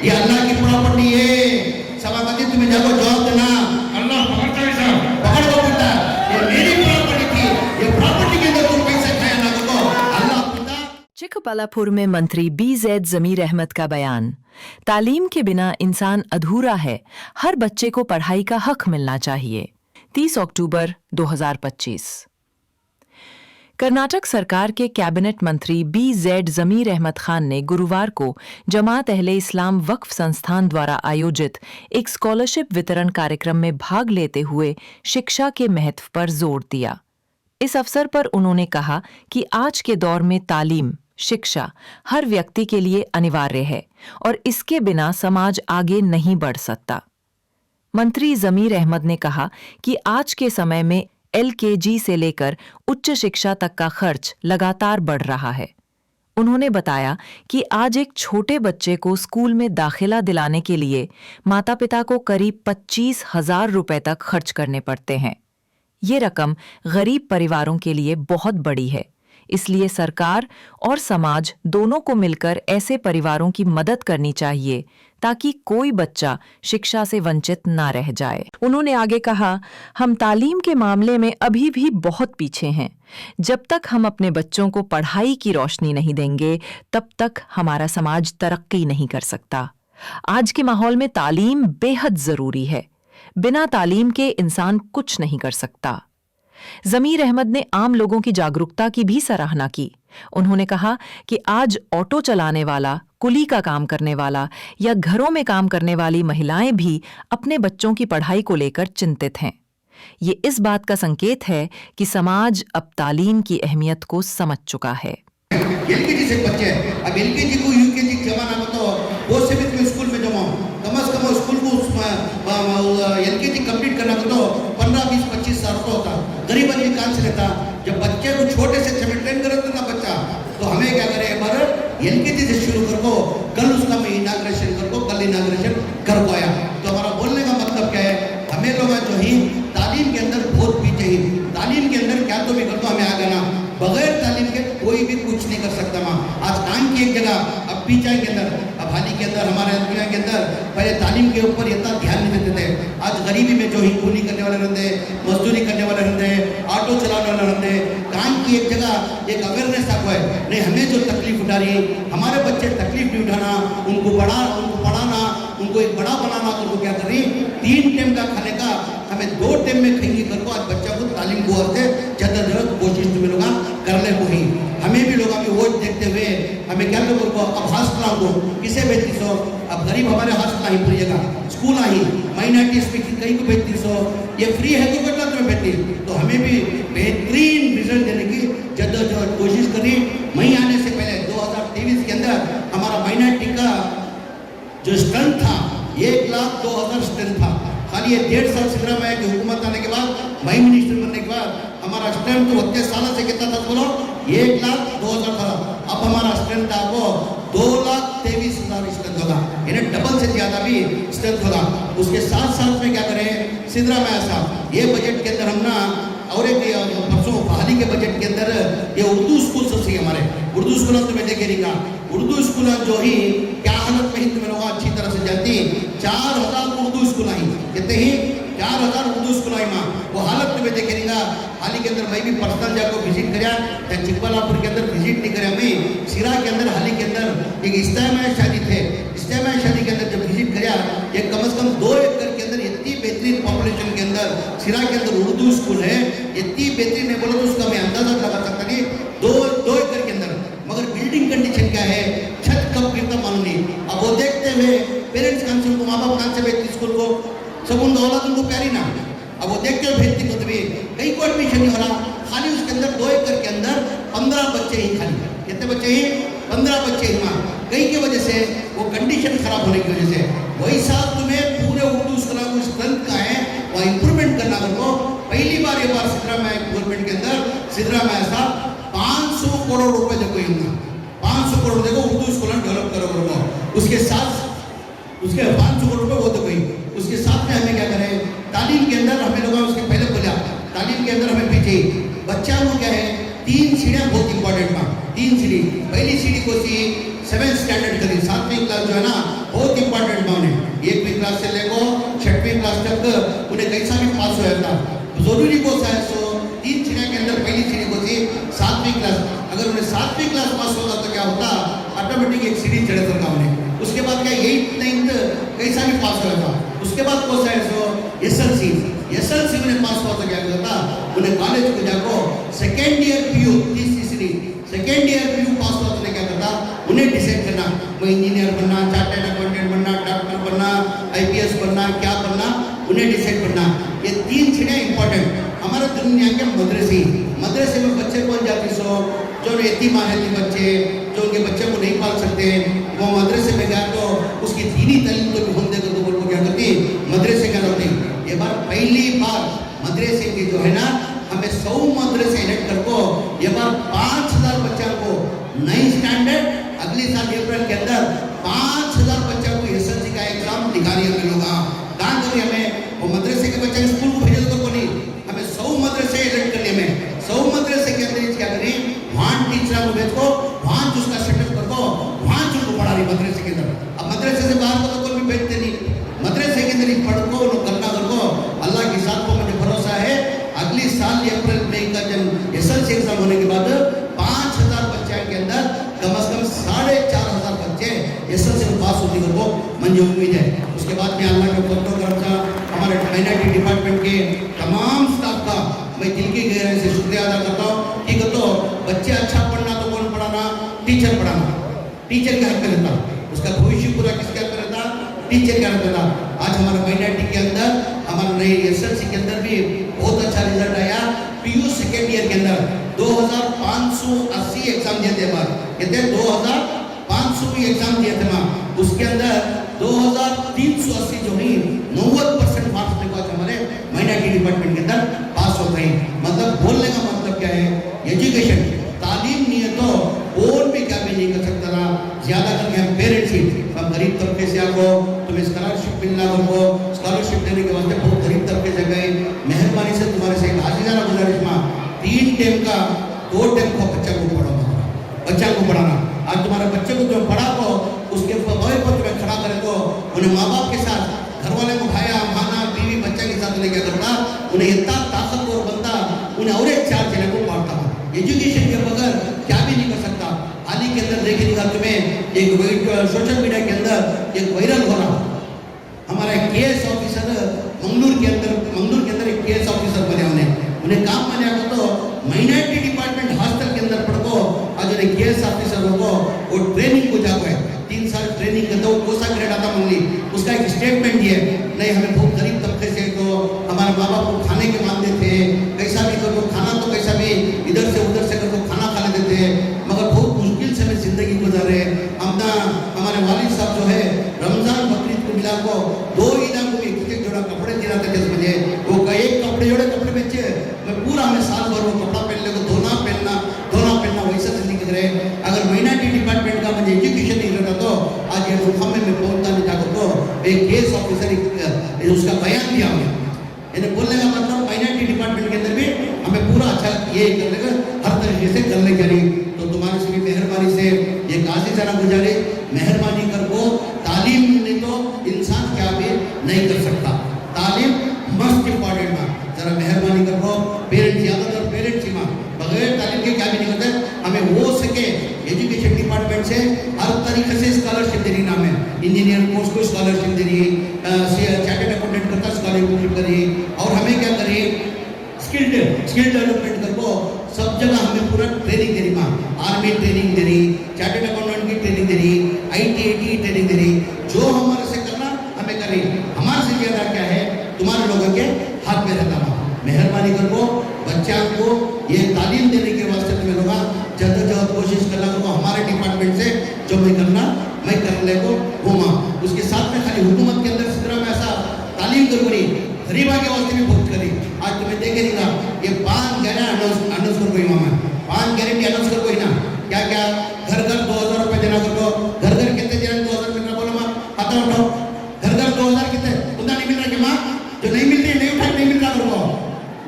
ये अल्लाह की प्रॉपर्टी है। सभापति तुम्हें जाको जवाब देना। अल्लाह पकड़ता है साहब। पकड़ को बेटा, ये मेरी प्रॉपर्टी थी, ये प्रॉपर्टी के अंदर तुम पैसा खाया ना तो अल्लाह पिता। चिकबल्लापुर में मंत्री BZ जमीर अहमद का बयान। तालीम के बिना इंसान अधूरा है, हर बच्चे को पढ़ाई का हक मिलना चाहिए। 30 अक्टूबर 2025। कर्नाटक सरकार के कैबिनेट मंत्री BZ जमीर अहमद खान ने गुरुवार को जमात अहले इस्लाम वक्फ संस्थान द्वारा आयोजित एक स्कॉलरशिप वितरण कार्यक्रम में भाग लेते हुए शिक्षा के महत्व पर जोर दिया। इस अवसर पर उन्होंने कहा कि आज के दौर में तालीम, शिक्षा हर व्यक्ति के लिए अनिवार्य है और इसके बिना समाज आगे नहीं बढ़ सकता। मंत्री जमीर अहमद ने कहा कि आज के समय में LKG से लेकर उच्च शिक्षा तक का खर्च लगातार बढ़ रहा है। उन्होंने बताया कि आज एक छोटे बच्चे को स्कूल में दाखिला दिलाने के लिए माता-पिता को करीब 25,000 रुपए तक खर्च करने पड़ते हैं। ये रकम गरीब परिवारों के लिए बहुत बड़ी है, इसलिए सरकार और समाज दोनों को मिलकर ऐसे परिवारों की मदद करनी चाहिए ताकि कोई बच्चा शिक्षा से वंचित ना रह जाए। उन्होंने आगे कहा, हम तालीम के मामले में अभी भी बहुत पीछे हैं। जब तक हम अपने बच्चों को पढ़ाई की रोशनी नहीं देंगे, तब तक हमारा समाज तरक्की नहीं कर सकता। आज के माहौल में तालीम बेहद जरूरी है। बिना तालीम के इंसान कुछ नहीं कर सकता। जमीर अहमद ने आम लोगों की जागरूकता की भी सराहना की। उन्होंने कहा कि आज ऑटो चलाने वाला, कुली का काम करने वाला या घरों में काम करने वाली महिलाएं भी अपने बच्चों की पढ़ाई को लेकर चिंतित हैं। ये इस बात का संकेत है कि समाज अब तालीम की अहमियत को समझ चुका है। LKG से बच्चे, अब LKG को UKG जमाना में तो वो से भी तुम्हें स्कूल में जमाओ, कम से कम स्कूल को LKG कंप्लीट करना तो 15, 20, 25 साल का होता। गरीब आदमी कहाँ से लेता? जब बच्चे को छोटे से ट्रेन करते ना बच्चा, तो हमें क्या करे, LKG से शुरू कर को, कल उसका मैं इनाग्रेशन कर को, कल इनाग्रेशन कर को आया। तो हमारा बोलने का मतलब क्या है, हमें लोग जो ही तालीम के अंदर बहुत पीछे ही, तालीम के अंदर क्या तो भी कर दो, हमें आगे ना, बगैर तालीम के कोई भी कुछ नहीं कर सकता। माँ आज काम की एक जगह, अब पीछा के अंदर, अब हाल ही के अंदर हमारे दुनिया के अंदर पहले तालीम के ऊपर इतना ध्यान नहीं देते थे। आज गरीबी में जो ही कूली करने वाले रहते हैं, मजदूरी करने वाले रहते हैं, ऑटो चलाने वाले रहते हैं, काम की एक जगह एक अवेयरनेस आपको है, नहीं हमें जो तकलीफ उठा रही है, हमारे बच्चे तकलीफ नहीं उठाना, उनको पढ़ाना, उनको एक बड़ा बनाना, तो उनको क्या कर रही, 3 टाइम का खाने का हमें 2 टाइम में खाएंगे करको आज बच्चा को तालीम को और ज़्यादा जरूरत कोशिश तुम्हें लोग कर ले को ही। हमें भी लोग अभी वो देखते हुए हमें क्या तो बोलो, अब हॉस्टल को किसे भेजती सो, अब गरीब हमारे हॉस्टल ही पूरी जगह स्कूल आई, माइनॉरिटीज में कहीं को भेजती सो, ये फ्री है तो कितना तुम्हें भेजती, तो हमें भी बेहतरीन रिजल्ट देने की जद्दोजहद कोशिश करी। मई आने से पहले 2023 के अंदर हमारा माइनॉरिटी का जो स्ट्रेंथ था 1,02,000 स्ट्रेंथ था। खाली ये 1.5 साल सिद्धरामैया की हुकूमत आने के बाद, मई मिनिस्टर बनने के बाद हमारा स्ट्रेंथ तो 32 साल से कितना था बोलो, 1,02,000 था। अब हमारा स्ट्रेंथ था वो 2,23,000 स्ट्रेंथ होगा, यानी डबल से ज्यादा भी स्ट्रेंथ होगा। उसके साथ साथ में क्या करें, सिद्धरामैया साहब ये बजट के अंदर हम ना, और एक परसों हाल ही के बजट के अंदर ये उर्दू स्कूल सबसे, हमारे उर्दू स्कूल तुम्हें देखे रहेगा, उर्दू स्कूल जो ही क्या हालत में ही तुम्हें लोग अच्छी तरह से जानती, 4,000 उर्दू स्कूल आई, कहते ही 4,000 उर्दू स्कूल आई माँ, वो हालत तुम्हें देखे रहेगा। हाल ही के अंदर मैं भी पर्सनल जाकर विजिट कराया, चिकबल्लापुर के अंदर विजिट नहीं कराया, मैं सिरा के अंदर हाल ही के अंदर एक इस्तेमाल शादी थे, इस्तेमाल शादी के अंदर जब विजिट कराया, एक कम से कम 2 एकड़ के अंदर इतनी बेहतरीन पॉपुलेशन के अंदर सिरा के अंदर उर्दू स्कूल है, इतनी बेहतरीन है बोलो तो उसका मैं अंदाजा लगा सकता नहीं, 2 एकड़ के अंदर, मगर बिल्डिंग कंडीशन क्या है, छत कब गिरता मालूम नहीं। अब वो देखते हुए पेरेंट्स कौन से, उनको माँ बाप कौन से भेजती स्कूल को, सब उन औलाद उनको प्यारी ना, अब वो देखते हुए भेजती को तभी कहीं को एडमिशन नहीं हो रहा। खाली उसके अंदर 2 एकड़ के अंदर 15 बच्चे ही, खाली कितने बच्चे ही, 15 बच्चे ही माँ, कहीं की वजह से वो कंडीशन खराब होने की वजह से। वही साथ तुम्हें पूरे उर्दू स्कूल को स्ट्रेंथ का है वह इंप्रूवमेंट करना को, पहली बार ये बार सिद्धरामैया गवर्नमेंट के अंदर सिद्धरामैया साहब 500 करोड़ रुपए देखो, 500 करोड़ देखो उर्दू स्कूल डेवलप करो, उसके साथ उसके 500 करोड़ रुपए वो तो गई। उसके साथ में हमें क्या करें, तालीम के अंदर हमें लोग उसके पहले बोला, तालीम के अंदर हमें पीछे बच्चा को क्या है, 3 सीढ़ियाँ बहुत इंपॉर्टेंट था। तीन सीढ़ी, पहली सीढ़ी को सी 7th स्टैंडर्ड करी, 7वीं क्लास जो है ना बहुत इंपॉर्टेंट माने, 1वीं क्लास से लेको 6वीं क्लास तक उन्हें कैसा भी पास हो जाता जरूरी को है। सो 3 सीढ़ी के अंदर पहली सीढ़ी को सी 7वीं क्लास, अगर उन्हें 7वीं क्लास पास होगा तो क्या होता ऑटोमेटिक एक सीढ़ी चढ़ सकता उन्हें। उसके बाद क्या 8th 9th कैसा भी पास हो जाता, उसके बाद कौन सा है सो एसएलसी में पास हुआ तो क्या होता उन्हें कॉलेज को जाको सेकेंड ईयर पीयू, तीसरी सीढ़ी सेकेंड ईयर पीयू पास हुआ तो क्या करता उन्हें डिसाइड करना मैं इंजीनियर बनना, चार्टर्ड अकाउंटेंट बनना, डॉक्टर बनना, आईपीएस बनना, क्या बनना उन्हें डिसाइड करना। ये 3 सीढ़ियाँ इंपॉर्टेंट। हमारे दुनिया के मदरसे में बच्चे कौन जाती सो जो यतीम रहते बच्चे, जो उनके बच्चे को नहीं पाल सकते, वो मदरसे में गया तो उसकी दीनी तालीम तो होने देकर तो वो क्या करती मदरसे क्या करती। ये बार पहली बार मदरसे की जो है ना हमें 100 मदरसे इलेक्ट कर को ये बार 5000 बच्चों को 9 स्टैंडर्ड, अगले साल अप्रैल के अंदर 5000 बच्चों को एसएलसी का एग्जाम दिखानी हमें लोग कहाँ करें हमें वो मदरसे के बच्चे स्कूल को भेजे तो नहीं, हमें 100 मदरसे इलेक्ट करने में 100 मदरसे के अंदर क्या करें वहाँ टीचर को भेज को वहाँ उसका सेटअप कर को वहाँ उनको पढ़ा रही मदरसे के अंदर। अब मदरसे से बाहर को तो कोई भी भेजते नहीं, मदरसे के अंदर ही पढ़ को करना कर को अल्लाह के साथ को मुझे भरोसा है अगली साल अप्रैल मई का जब एसएलसी एग्जाम होने के बाद 5000 बच्चे के अंदर कम से कम 4500 बच्चे एसएलसी में पास होने को मुझे उम्मीद है। उसके बाद में अल्लाह के फजल करम से हमारे माइनॉरिटी डिपार्टमेंट के तमाम स्टाफ का मैं दिल की गहराई से शुक्रिया अदा करता हूँ कि तो बच्चे अच्छा पढ़ना तो कौन पढ़ाना, टीचर पढ़ाना, टीचर के हाथ में रहता, उसका भविष्य पूरा किसके हाथ में रहता, टीचर के हाथ में रहता। आज हमारे माइनॉरिटी के अंदर हमारे नए एसएलसी के अंदर भी बहुत अच्छा रिजल्ट आया। पीयू सेकेंड ईयर के अंदर 2580 एग्जाम दिए थे बार, कहते 2500 भी एग्जाम दिए थे माँ, उसके अंदर 2380 जो नहीं 90% मार्क्स के बाद हमारे माइनॉरिटी डिपार्टमेंट के अंदर पास हो गए। मतलब बोलने का मतलब क्या है, एजुकेशन तालीम नहीं है तो और भी क्या भी नहीं कर सकता ना। ज्यादा करके हम पेरेंट्स ही हम गरीब तबके से आपको तुम्हें स्कॉलरशिप मिलना हो, स्कॉलरशिप देने के वास्ते बहुत गरीब तबके से गए, मेहरबानी से तुम्हारे से आजीजाना गुजारिश माँ 3 टाइम का 2 टाइम को बच्चा को पढ़ाना, बच्चा को पढ़ाना। आज तुम्हारे बच्चे को जो पढ़ा को उसके बगैर पर तुम्हें खड़ा करे तो उन्हें माँ बाप के साथ घर वाले को भाया माना बीवी बच्चा के साथ क्या करता, उन्हें इतना ताकतवर बनता, उन्हें और एक 4 जने को मारता। एजुकेशन के बगैर क्या भी नहीं कर सकता। हाल ही के अंदर देखेगा तुम्हें एक सोशल मीडिया के अंदर एक वायरल हो रहा, हमारा केएस ऑफिसर मंगलूर के अंदर एक केएस ऑफिसर बने, उन्हें काम बने तो माइनॉरिटी डिपार्टमेंट हॉस्टल के अंदर पढ़ो आज उन्हें केएस ऑफिसर हो वो ट्रेनिंग को जाओ है 3 साल ट्रेनिंग करते हो, कौन सा ग्रेड आता मंगली, उसका एक स्टेटमेंट दिए नहीं हमें बहुत गरीब तबके से तो हमारे माँ बाप को खाने के मांगते थे, कैसा भी करो खाना तो कैसा भी इधर से उधर से करो खाना खा लेते थे, मगर बहुत मुश्किल से हमें जिंदगी गुजारे। अपना हमारे वालिद साहब जो है रमजान बकरीद को मिला को 2 ईदा को भी एक जोड़ा कपड़े दिलाते थे मुझे, वो एक कपड़े जोड़े कपड़े बेचे मैं पूरा हमें साल भर वो कपड़ा पहनने को धोना पहनना वैसा जिंदगी गुजरे। अगर माइनॉरिटी डिपार्टमेंट का मुझे एजुकेशन नहीं रहता तो आज ये मुकाम में पहुंचता नहीं था। तो एक केस ऑफिसर उसका बयान दिया हमें, इन्हें बोलने का मतलब माइनॉरिटी डिपार्टमेंट के अंदर भी हमें पूरा अच्छा ये करने का हर तरीके से करने के लिए। तो तुम्हारे से भी मेहरबानी से ये आजीजाना गुजारे, मेहरबानी कर को तालीम नहीं तो इंसान क्या भी नहीं कर सकता, तालीम मस्ट इम्पॉर्टेंट माँ, जरा मेहरबानी कर को पेरेंट्स ज़्यादातर पेरेंट्स ही माँ बगैर तालीम के क्या भी नहीं करते। हमें हो सके एजुकेशन डिपार्टमेंट से हर तरीके से स्कॉलरशिप देनी, नाम है इंजीनियर कोर्स को स्कॉलरशिप देनी, चार्टर्ड अकाउंटेंट करता स्कॉलरशिप करिए, और हमें क्या करिए स्किल डेवलपमेंट कर को सब जगह हमें पूरा ट्रेनिंग देनी माँ, आर्मी ट्रेनिंग देनी, चार्टर्ड अकाउंटेंट की ट्रेनिंग देनी, IIT ट्रेनिंग देनी, जो हमारे से करना हमें करिए। हमारे से ज़्यादा क्या है तुम्हारे लोगों के हाथ में रहता माँ, मेहरबानी कर को बच्चा को ये तालीम देने के वास्ते तुम्हें लोग जद्दोजहद कोशिश करना को हमारे डिपार्टमेंट से जो मैं करना मैं करने को घूमा। उसके साथ में खाली हुकूमत के अंदर इस तरह में ऐसा तालीम करी गरीबा के वास्ते भी बहुत करी। आज तुम्हें देखेगा ये 5 गारंटी अनाउंस कर कोई मामा 5 गारंटी अनाउंस कर कोई ना क्या क्या घर 2000 रुपये देना कर दो, घर कितने जन 2000 मिलना बोलो माँ खाता उठाओ, घर 2000 कितने उतना नहीं मिल रहा कि माँ जो नहीं मिल रही नहीं उठा नहीं मिल रहा कर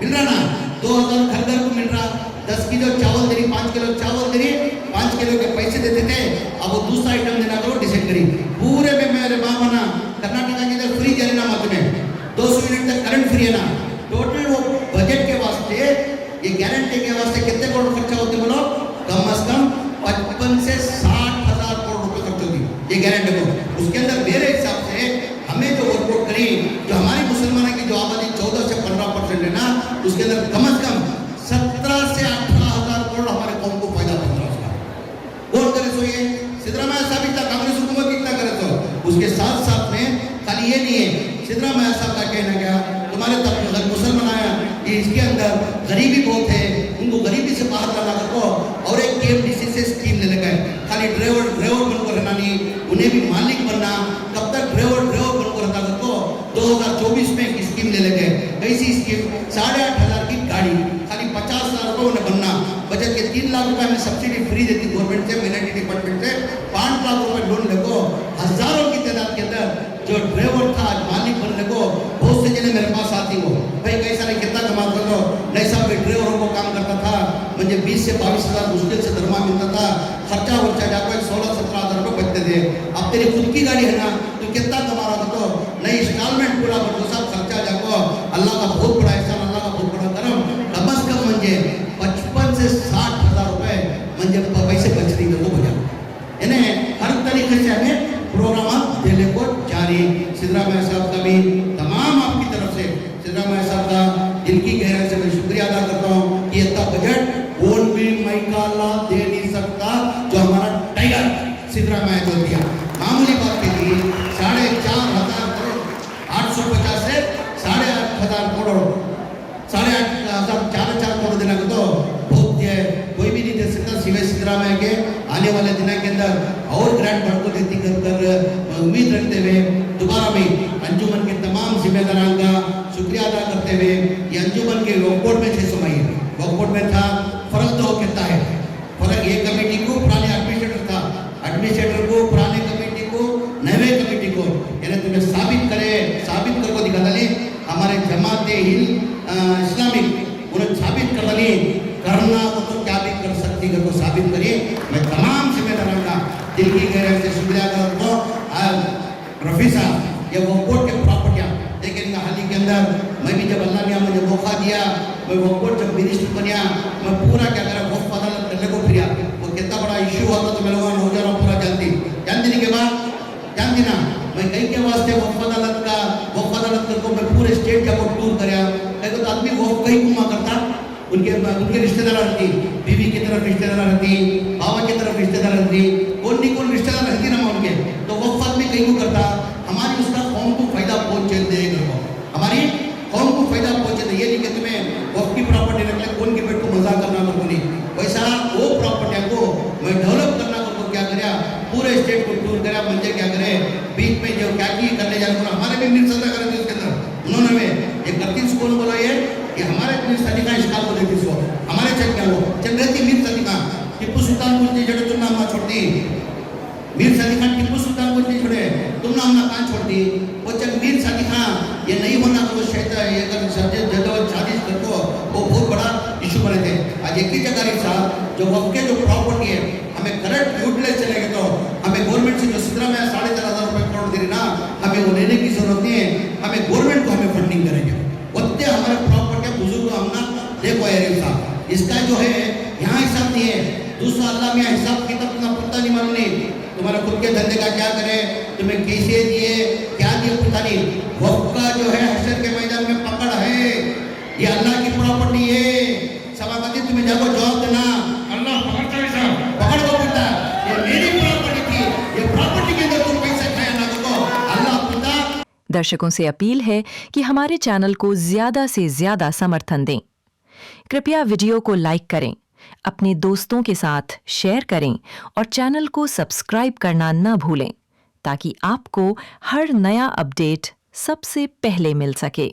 मिल रहा ना 2000 घर को मिल रहा, 10 किलो चावल दे रही, 5 किलो चावल दे रही, 5 अब वो दूसरा आइटम देना करो डिसाइड करी पूरे में मेरे मामा ना कर्नाटक के इधर फ्री जाने ना मत में 200 यूनिट तक करंट फ्री है ना टोटल वो बजट के वास्ते ये गारंटी के वास्ते कितने करोड़ खर्चा होते बोलो कम से कम 55 से 60,000 करोड़ रुपए खर्च होगी ये गारंटी को उसके अंदर मेरे हिसाब से हमें जो वर्कआउट करी जो हमारी मुसलमानों की जो आबादी 14 से 15% है ना उसके अंदर कम से कम 17 से 18,000 करोड़ हमारे कौम को फायदा पहुंच रहा है कौन करे सो ये सिद्धरामैया साहब इतना कांग्रेस हुकूमत कितना करे तो उसके साथ साथ में खाली ये नहीं है सिद्धरामैया साहब का कहना क्या तुम्हारे तक मुसलमान आया ये इसके अंदर गरीबी बहुत है उनको गरीबी से बाहर लाना को और एक केएमडीसी से स्कीम ले लगा है खाली ड्राइवर बनकर रहना नहीं उन्हें भी मालिक बनना कब तक ड्राइवर बनकर रहता को 2024 में एक स्कीम ले लगे कैसी स्कीम 8,500 की गाड़ी खाली 50,000 रुपये उन्हें बनना बचत के 3 लाख रुपए में सब्सिडी फ्री देती गवर्नमेंट से मिनिस्ट्री डिपार्टमेंट से 5 लाख रुपए लोन लेको हजारों की तादाद के अंदर जो ड्राइवर था आज मालिक बनने को बहुत से जने मेरे पास आती हो भाई कैसा नहीं कितना कमा कर लो नहीं साहब ड्राइवरों को काम करता था मुझे 20 से 22,000 मुश्किल से दरमा मिलता था खर्चा वर्चा जाकर 16-17,000 रुपये बचते थे अब तेरी खुद की गाड़ी है ना तो कितना कमा रहा था तो नहीं इंस्टॉलमेंट पूरा कर दो साहब खर्चा जाको अल्लाह का बहुत बड़ा एहसान अल्लाह का बहुत बड़ा करम कम से कम म्हणजे 55 से 60,000 रुपये म्हणजे पैसे बचने को बजा यानी हर तरीके से हमें प्रोग्राम देने को जारी सिद्धरामैया साहब का भी तमाम आपकी तरफ से सिद्धरामैया साहब का दिल की गहराई से मैं शुक्रिया अदा करता हूँ कि इतना बजट कौन भी मैकाला दे नहीं सकता जो हमारा टाइगर सिद्धरामैया जो दिया मामूली बात के लिए 4,500 करोड़ 850 से 8,500 करोड़ 8,500 करोड़ देना को तो बहुत है कोई भी नहीं दे सकता सिवाय सिद्धरामैया के आने वाले दिनों के अंदर और ग्रांट बढ़ को देती कर उम्मीद रखते हुए दोबारा में अंजुमन के तमाम जिम्मेदारों का शुक्रिया अदा करते हुए ये अंजुमन के वॉकआउट में 600 मई वॉकआउट में था फर्क तो कितना है फर्क ये कमेटी को पुराने एडमिनिस्ट्रेटर था एडमिनिस्ट्रेटर को पुराने कमेटी को नए कमेटी को यानी तुम्हें साबित करको दिखा डाली हमारे जमाते इस्लामिक उन्हें साबित कर डाली करना तो क्या भी कर सकती है को साबित करिए मैं तमाम जिम्मेदारों का दिल की गहराई से शुक्रिया करता हूँ रफी साहब ये वॉकआउट के प्रॉपर्टियाँ लेकिन हाल ही के अंदर मैं भी जब अल्लाह ने मुझे मौका दिया मैं वॉकआउट जब मिनिस्टर बनिया मैं पूरा क्या करा वक्फ अदालत करने को फिर वो कितना बड़ा इशू हुआ था तो मैं लोगों हो जा रहा पूरा जानती के बाद जानती ना मैं कहीं के वास्ते वक्फ अदालत करको मैं पूरे स्टेट का टूर कराया कहीं तो आदमी वक्फ कहीं घुमा करता उनके रिश्तेदार रहती बीवी की तरफ रिश्तेदार रहती बाबा की तरफ रिश्तेदार रहती कौन रिश्तेदार रहती ना उनके तो वक्फ आदमी कहीं को करता हमारी उसका कौम को फायदा पहुंचे दे हमारी कौम को फायदा पहुंचे दे ये नहीं कि तुम्हें वक्फ की प्रॉपर्टी रख ले कौन के पेट को मजा करना को नहीं वैसा वो प्रॉपर्टियां को मैं डेवलप करना को क्या करे पूरे स्टेट को टूर करा मंजे क्या करे बीच में जो क्या की करने जाने हमारे भी मिल सदा करे उसके अंदर उन्होंने में एक 31 कौन बोला ये हमारे मिर्ज सदिका इश्काल को देती सो हमारे चल क्या वो चल रहती मिर्ज सदिका टिप्पू सुल्तान को जड़े तुम नाम छोड़ती मीर सदिका टिप्पू सुल्तान को नहीं छोड़े तुम नाम ना कान छोड़ती वो चल मीर सदिका ये नहीं होना तो शैतान ये अगर सब्जेक्ट जदों साजिश करतो वो बहुत बड़ा इशू बने थे आज एक ही जगह साहब जो वक्त के जो प्रॉपर्टी है हमें करंट यूटिलाइज चलेगा तो हमें गवर्नमेंट से जो सिद्धरामैया 4,500 रुपये करोड़ दे रही ना हमें वो लेने की जरूरत नहीं है हमें गवर्नमेंट को हमें फंडिंग करेंगे उतने हमारे प्रॉपर्टी बुजुर्ग हमना देखो यार साहब इसका जो है यहाँ हिसाब नहीं है दूसरा अल्लाह में हिसाब किताब का पता नहीं मालूम नहीं तुम्हारे खुद के धंधे का क्या करे तुम्हें कैसे दिए क्या दिए पता नहीं वक्त का जो है हशर के मैदान में पकड़ है ये अल्लाह की प्रॉपर्टी है सभापति तुम्हें जाको जवाब देना अल्लाह पकड़ता है साहब पकड़ को पिता ये मेरी प्रॉपर्टी थी ये प्रॉपर्टी के अंदर तुम पैसे खाया ना को अल्लाह पिता दर्शकों से अपील है कि हमारे चैनल को ज्यादा से ज्यादा समर्थन दें। कृपया वीडियो को लाइक करें, अपने दोस्तों के साथ शेयर करें और चैनल को सब्सक्राइब करना न भूलें ताकि आपको हर नया अपडेट सबसे पहले मिल सके।